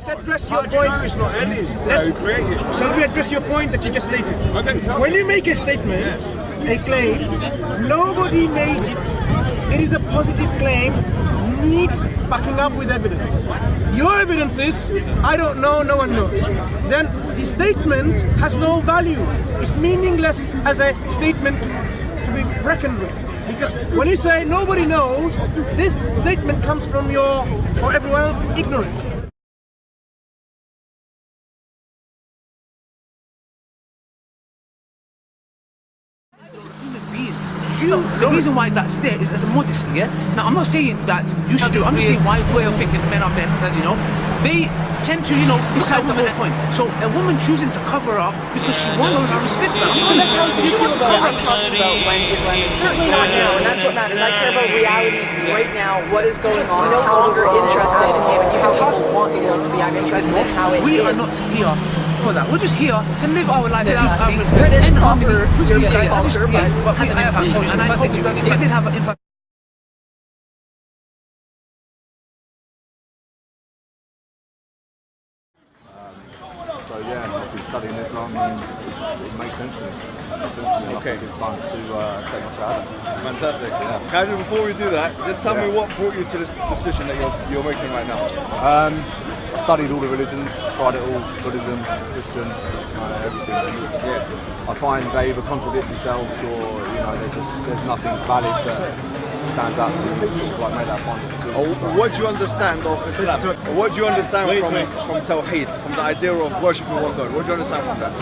address your point. It's not any. Shall we address your point that you just stated? When you make a statement, a claim, nobody made it. It is a positive claim, needs backing up with evidence. Your evidence is, I don't know, no one knows. Then the statement has no value. It's meaningless as a statement to be reckoned with. Because when you say nobody knows, this statement comes from your or everyone else's ignorance. The reason why that's there is as a modesty, yeah? Now, I'm not saying that you should do it. I'm just saying why we're thinking men are men, as you know. They tend to, decide the whole point. So a woman choosing to cover up because she wants to respect that choice. She wants to cover up. About when Islam is certainly not now, and that's what matters. I care about reality right now, what is going on, no longer interested in him. And you can talk about wanting Islam to be, I'm interested in how it We are not here for that. We're just here to live our lives peacefully British in harmony proper with you guys. culture, but have an impact. And I hope it did have an impact. So yeah, I've been studying Islam and it makes sense to me. Okay. I think it's time to take my shahada. Fantastic. Yeah. Kaiser, before we do that, just tell me what brought you to this decision that you're making right now. I studied all the religions, tried it all, Buddhism, Christian, everything. Yeah. I find they either contradict themselves or there's nothing valid that stands out to me. Like maybe I find it. What do you understand of Islam? What do you understand from Tawheed, from the idea of worshipping one God? What do you understand from that?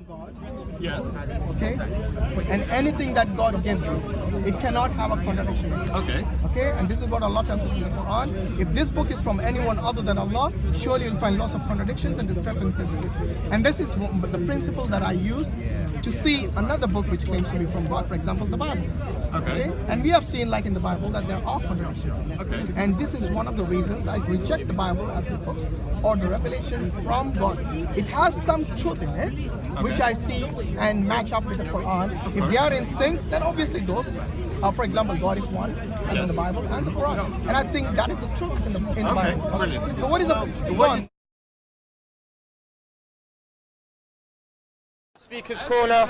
God. Yes. Okay? And anything that God gives you, it cannot have a contradiction. Okay. Okay? And this is what Allah tells us in the Quran. If this book is from anyone other than Allah, surely you'll find lots of contradictions and discrepancies in it. And this is the principle that I use to see another book which claims to be from God, for example, the Bible. Okay? And we have seen, like in the Bible, that there are contradictions in it. Okay. And this is one of the reasons I reject the Bible as the book or the revelation from God. It has some truth in it, which I see and match up with the Quran. If they are in sync, then obviously those, for example, God is one, as in the Bible and the Quran. And I think that is the truth in the Bible. Brilliant. So what is the one? Speaker's Corner.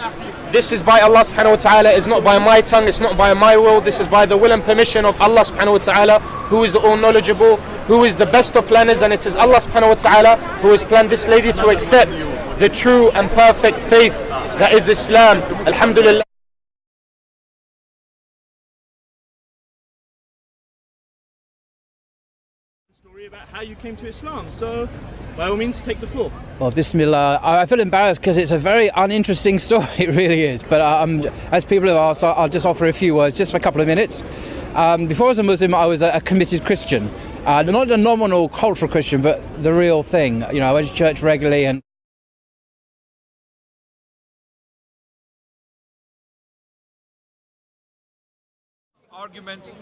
This is by Allah subhanahu wa ta'ala. It's not by my tongue, it's not by my will. This is by the will and permission of Allah subhanahu wa ta'ala, who is the all knowledgeable, who is the best of planners, and it is Allah subhanahu wa ta'ala who has planned this lady to accept the true and perfect faith that is Islam. Alhamdulillah. Story about how you came to Islam. So, by all means, take the floor. Well, Bismillah. I feel embarrassed because it's a very uninteresting story, it really is. But as people have asked, I'll just offer a few words, just for a couple of minutes. Before I was a Muslim, I was a committed Christian. Not a nominal cultural Christian, but the real thing. I went to church regularly and arguments,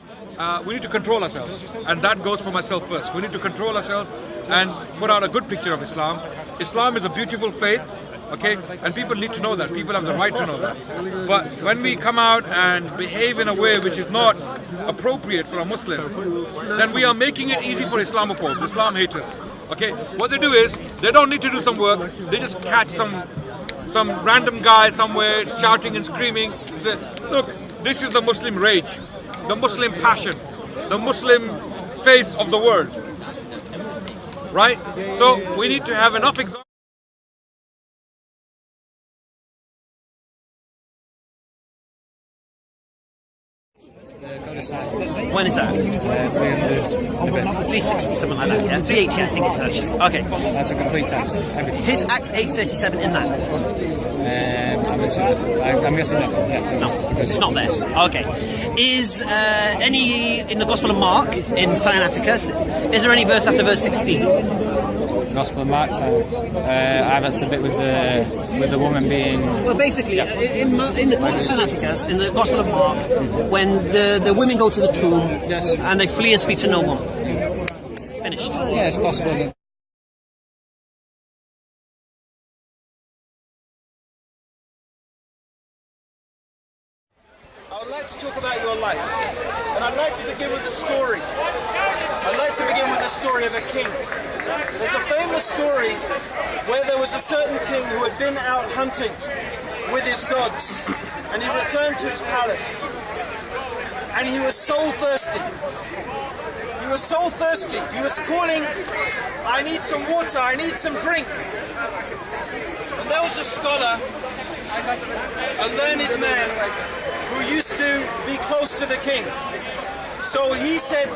we need to control ourselves, and that goes for myself first. We need to control ourselves and put out a good picture of Islam. Islam is a beautiful faith, okay, and people need to know that. People have the right to know that. But when we come out and behave in a way which is not appropriate for a Muslim, then we are making it easy for Islamophobes, Islam haters. Okay, what they do is they don't need to do some work. They just catch some random guy somewhere shouting and screaming. Say, look, this is the Muslim rage, the Muslim passion, the Muslim face of the world, right? So we need to have enough examples. When is that? 360, something like that, yeah? 380, I think it's actually. Okay. that's a complete test. Everything. His Acts 8:37 in that? I'm guessing no. Yeah. No, it's not there. Okay. Is any, in the Gospel of Mark, in Sinaiticus, is there any verse after verse 16? Gospel of Mark. That's the bit with the woman being. Well, basically, in the Sinaiticus, in the Gospel of Mark, when the women go to the tomb and they flee and speak to no one. Finished. Yeah, it's possible. I would like like to talk about your life, and I'd like to begin with a story. I'd like to begin with the story of a king. There's a famous story where there was a certain king who had been out hunting with his dogs, and he returned to his palace, and he was so thirsty. He was so thirsty. He was calling, "I need some water, I need some drink." And there was a scholar, a learned man, who used to be close to the king. So he said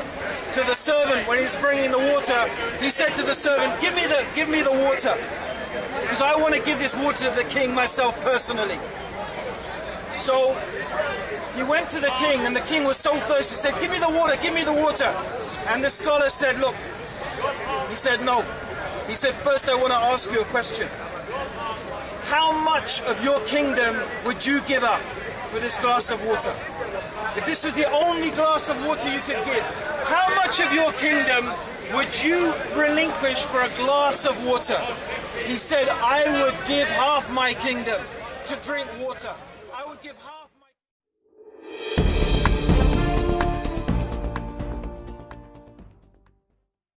to the servant when he was bringing the water, he said to the servant, give me the water, because I want to give this water to the king myself personally. So he went to the king, and the king was so thirsty, he said, give me the water, give me the water. And the scholar said, look, he said, no. He said, first I want to ask you a question. How much of your kingdom would you give up for this glass of water? If this is the only glass of water you could give, how much of your kingdom would you relinquish for a glass of water? He said, I would give half my kingdom to drink water. I would give half